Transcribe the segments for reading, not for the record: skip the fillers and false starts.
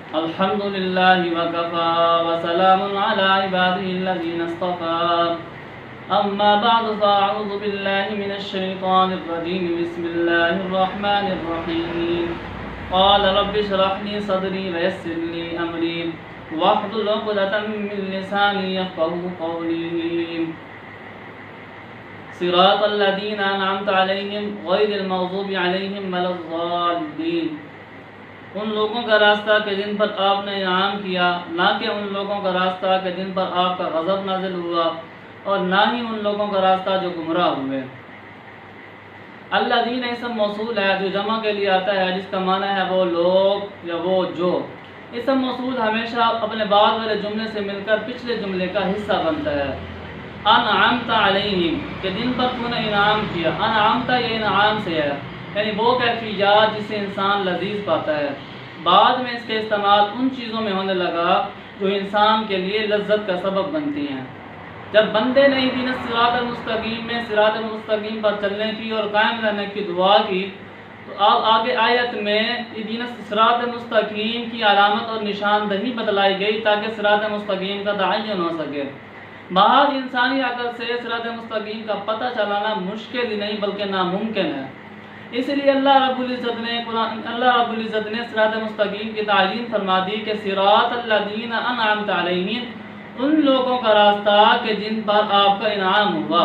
الحمد لله وكفى وسلام على عباده الذين اصطفى أما بعد فأعوذ بالله من الشيطان الرجيم بسم الله الرحمن الرحيم قال رب اشرح لي صدري ويسر لي أمري واحلل عقدة من لساني يفقهوا قولي صراط الذين أنعمت عليهم غير المغضوب عليهم ولا الضالين ان لوگوں کا راستہ کہ جن پر آپ نے انعام کیا، نہ کہ ان لوگوں کا راستہ کہ جن پر آپ کا غضب نازل ہوا، اور نہ ہی ان لوگوں کا راستہ جو گمراہ ہوئے۔ الذین اسم موصول ہے جو جمع کے لیے آتا ہے، جس کا معنی ہے وہ لوگ یا وہ جو۔ اسم موصول ہمیشہ اپنے بعد والے جملے سے مل کر پچھلے جملے کا حصہ بنتا ہے۔ انعمت علیہم کہ جن پر تو نے انعام کیا، انعمت یہ انعام سے ہے، یعنی وہ کیفیات جسے انسان لذیذ پاتا ہے۔ بعد میں اس کے استعمال ان چیزوں میں ہونے لگا جو انسان کے لیے لذت کا سبب بنتی ہیں۔ جب بندے نے اہدنا الصراط المستقیم میں صراط المستقیم پر چلنے کی اور قائم رہنے کی دعا کی، تو آگے آیت میں اہدنا الصراط المستقیم کی علامت اور نشاندہی بتلائی گئی تاکہ صراط مستقیم کا تعین ہو سکے۔ محض انسانی عقل سے صراط مستقیم کا پتہ چلانا مشکل ہی نہیں بلکہ ناممکن ہے۔ اس لیے اللہ رب العزت نے صراط مستقیم کی تعلیم فرما دی کہ صراط الذین انعمت علیہم، ان لوگوں کا راستہ کہ جن پر آپ کا انعام ہوا۔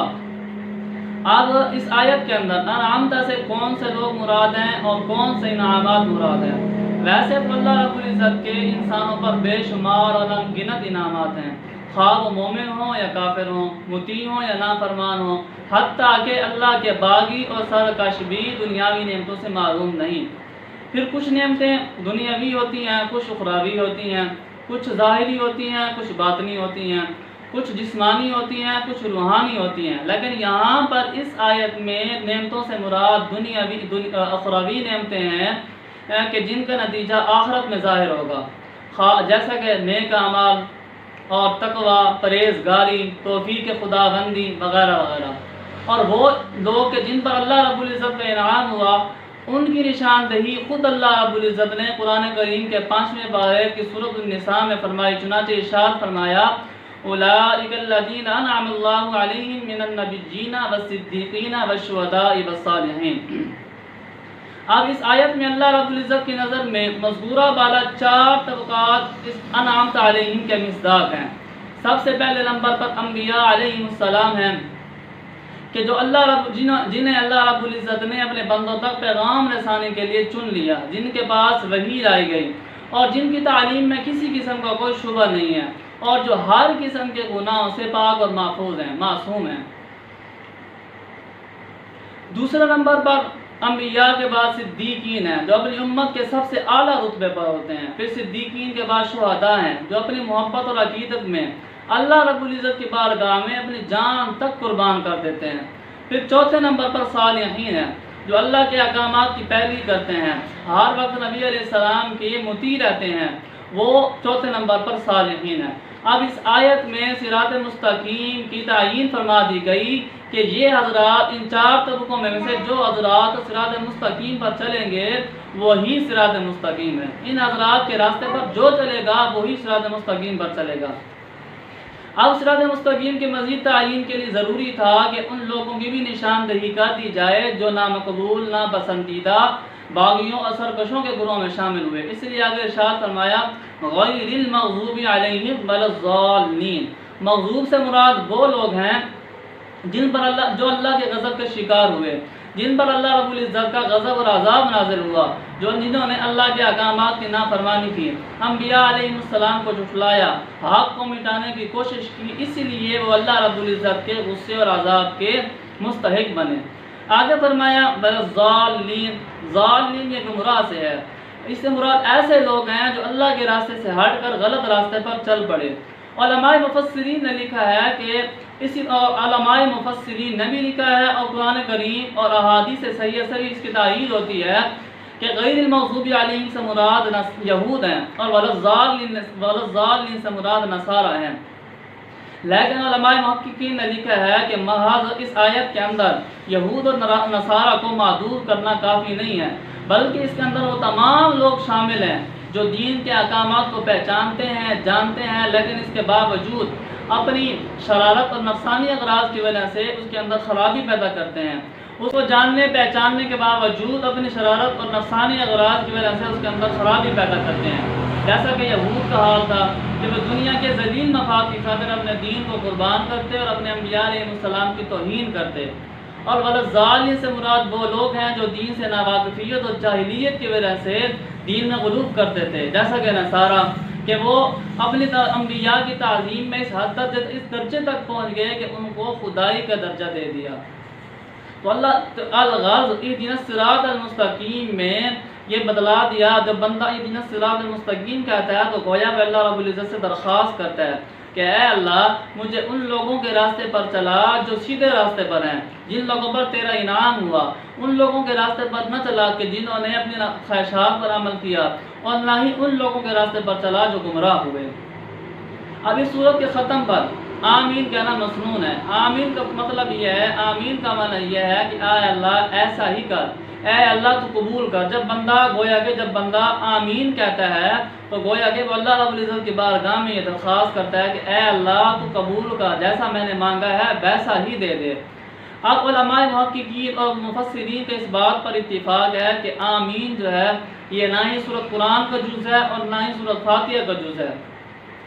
اب اس آیت کے اندر انعمت سے کون سے لوگ مراد ہیں اور کون سے انعامات مراد ہیں؟ ویسے تو اللہ رب العزت کے انسانوں پر بے شمار اور انگنت انعامات ہیں، خواہ وہ مومن ہوں یا کافر ہوں، مطیع ہوں یا نافرمان ہوں، حتیٰ کہ اللہ کے باغی اور سرکش بھی دنیاوی نعمتوں سے معروم نہیں۔ پھر کچھ نعمتیں دنیاوی ہوتی ہیں، کچھ اخروی ہوتی ہیں، کچھ ظاہری ہوتی ہیں، کچھ باطنی ہوتی ہیں، کچھ جسمانی ہوتی ہیں، کچھ روحانی ہوتی ہیں۔ لیکن یہاں پر اس آیت میں نعمتوں سے مراد اخروی نعمتیں ہیں کہ جن کا نتیجہ آخرت میں ظاہر ہوگا، جیسا کہ نیک اعمال اور تقوی، پرہیزگاری، توفیق خداوندی وغیرہ وغیرہ۔ اور وہ لوگ کہ جن پر اللہ رب العزت کا انعام ہوا، ان کی نشاندہی خود اللہ رب العزت نے قرآن کریم کے 5ویں پارے کی سورۃ النساء میں فرمائی۔ چنانچہ ارشاد فرمایا اولئک الذین انعم اللہ علیہم من النبیین والصدیقین والشہداء والصالحین۔ اب اس آیت میں اللہ رب العزت کی نظر میں مذکورہ بالا 4 طبقات اس انعمت علیہم کے مصداق ہیں۔ سب سے پہلے نمبر پر انبیاء علیہم السلام ہیں کہ جو جنہیں اللہ رب العزت نے اپنے بندوں تک پیغام رسانے کے لیے چن لیا، جن کے پاس وحی لائی گئی اور جن کی تعلیم میں کسی قسم کا کوئی شبہ نہیں ہے، اور جو ہر قسم کے گناہوں سے پاک اور محفوظ ہیں، معصوم ہیں۔ دوسرے نمبر پر انبیاء کے بعد صدیقین ہیں جو اپنی امت کے سب سے اعلیٰ رتبے پر ہوتے ہیں۔ پھر صدیقین کے بعد شہداء ہیں جو اپنی محبت اور عقیدت میں اللہ رب العزت کی بارگاہ میں اپنی جان تک قربان کر دیتے ہیں۔ پھر چوتھے نمبر پر صالحین ہیں جو اللہ کے احکامات کی پیروی کرتے ہیں، ہر وقت نبی علیہ السلام کے مطیع رہتے ہیں، وہ چوتھے نمبر پر صالحین ہیں۔ اب اس آیت میں صراط مستقیم کی تعیین فرما دی گئی کہ یہ حضرات ان 4 طبقوں میں سے جو حضرات صراط مستقیم پر چلیں گے وہی صراط مستقیم ہے۔ ان حضرات کے راستے پر جو چلے گا وہی صراط مستقیم پر چلے گا۔ اب صراط مستقیم کے مزید تعین کے لیے ضروری تھا کہ ان لوگوں کی بھی نشاندہی کر دی جائے جو نامقبول، ناپسندیدہ، باغیوں اور سرکشوں کے گروہ میں شامل ہوئے۔ اس لیے آگے ارشاد فرمایا غیر المغضوب علیہم ولا الضالین۔ مغضوب سے مراد وہ لوگ ہیں جن پر جو اللہ کے غضب کے شکار ہوئے، جن پر اللہ رب العزت کا غضب اور عذاب نازل ہوا، جنہوں نے اللہ کے احکامات کی نافرمانی کی، انبیاء علیہ السلام کو جھٹلایا، حق کو مٹانے کی کوشش کی، اس لیے وہ اللہ رب العزت کے غصے اور عذاب کے مستحق بنے۔ آگے فرمایا بالضالین، ضالین یہ گمراہ سے ہے، اس سے مراد ایسے لوگ ہیں جو اللہ کے راستے سے ہٹ کر غلط راستے پر چل پڑے۔ علماء مفسرین نے لکھا ہے کہ علماء مفسرین نے بھی لکھا ہے اور قرآن کریم اور احادیث صحیح اس کی تائید ہوتی ہے کہ غیر المغضوب علیہم سے مراد یہود ہیں اور ولضالین سے مراد نصارہ ہیں۔ لیکن علماء محققین نے لکھا ہے کہ محض اس آیت کے اندر یہود اور نصارہ کو معذور کرنا کافی نہیں ہے، بلکہ اس کے اندر وہ تمام لوگ شامل ہیں جو دین کے احکامات کو پہچانتے ہیں، جانتے ہیں، لیکن اس کے باوجود اپنی شرارت اور نفسانی اغراض کی وجہ سے اس کے اندر خرابی پیدا کرتے ہیں، اس کو جاننے پہچاننے کے باوجود اپنی شرارت اور نفسانی اغراض کی وجہ سے اس کے اندر خرابی پیدا کرتے ہیں، جیسا کہ یہود کا حال تھا کہ وہ دنیا کے ذلیل مفاد کی خاطر اپنے دین کو قربان کرتے اور اپنے انبیاء علیہ السلام کی توہین کرتے۔ اور وَلَضَّالِّينَ سے مراد وہ لوگ ہیں جو دین سے ناواقفیت اور جاہلیت کی وجہ سے دین میں غلوف کرتے تھے، جیسا کہ نصارہ کہ وہ اپنی انبیاء کی تعظیم میں اس حد تک اس درجے تک پہنچ گئے کہ ان کو خدائی کا درجہ دے دیا۔ تو اللہ الغرض اہدنا الصراط المستقیم میں یہ بدلا دیا۔ جب بندہ اہدنا الصراط المستقیم کہتا ہے تو گویا کہ اللہ رب العزت سے درخواست کرتا ہے کہ اے اللہ مجھے ان لوگوں کے راستے پر چلا جو سیدھے راستے پر ہیں، جن لوگوں پر تیرا انعام ہوا، ان لوگوں کے راستے پر نہ چلا کہ جنہوں نے اپنی خواہشات پر عمل کیا، اور نہ ہی ان لوگوں کے راستے پر چلا جو گمراہ ہوئے۔ اب اس سورت کے ختم پر آمین کہنا مسنون ہے۔ آمین کا مطلب یہ ہے، آمین کا معنی یہ ہے کہ اے اللہ ایسا ہی کر، اے اللہ تو قبول کر۔ جب بندہ آمین کہتا ہے تو گویا کہ وہ اللہ رب العزت کی بارگاہ میں یہ درخواست کرتا ہے کہ اے اللہ تو قبول کر، جیسا میں نے مانگا ہے ویسا ہی دے دے۔ اب علماء محققین اور مفسرین کے اس بات پر اتفاق ہے کہ آمین جو ہے یہ نہ ہی سورۃ قرآن کا جز ہے اور نہ ہی سورۃ فاتحہ کا جز ہے،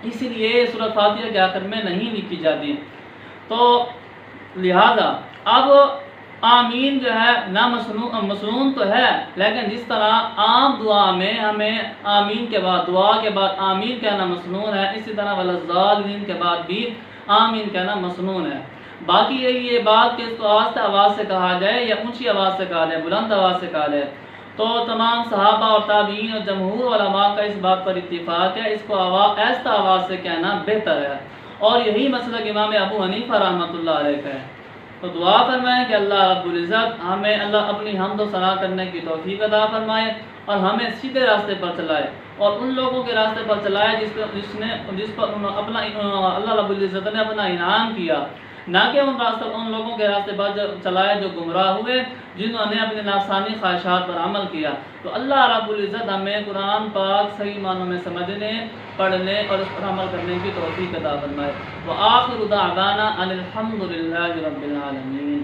اسی لیے سورۃ فاتحہ کے آخر میں نہیں لکھی جاتی۔ تو لہذا اب آمین جو ہے نہ مسنون تو ہے، لیکن جس طرح عام دعا میں ہمیں آمین کے بعد دعا کے بعد آمین کہنا مسنون ہے، اسی طرح وَلَضَّالِّينَ کے بعد بھی آمین کہنا مسنون ہے۔ باقی یہ بات کہ اس کو آہستہ آواز سے کہا جائے یا اونچی آواز سے کہا جائے، بلند آواز سے کہا جائے، تو تمام صحابہ اور تابعین اور جمہور علماء کا اس بات پر اتفاق ہے، اس کو آہستہ آواز سے کہنا بہتر ہے، اور یہی مسلک امام ابو حنیفہ رحمۃ اللہ علیہ کا ہے۔ تو دعا فرمائیں کہ اللہ رب العزت ہمیں اپنی حمد و ثنا کرنے کی توفیق عطا فرمائے اور ہمیں سیدھے راستے پر چلائے، اور ان لوگوں کے راستے پر چلائے جس پر اپنا اللہ رب العزت نے اپنا انعام کیا، نہ کہ ان لوگوں کے راستے پر چلائے جو گمراہ ہوئے، جنہوں نے اپنی نفسانی خواہشات پر عمل کیا۔ تو اللہ رب العزت ہمیں قرآن پاک صحیح معنوں میں سمجھنے، پڑھنے اور اس پر عمل کرنے کی توفیق عطا فرمائے۔ وآخر دعوانا ان الحمد للہ رب العالمین۔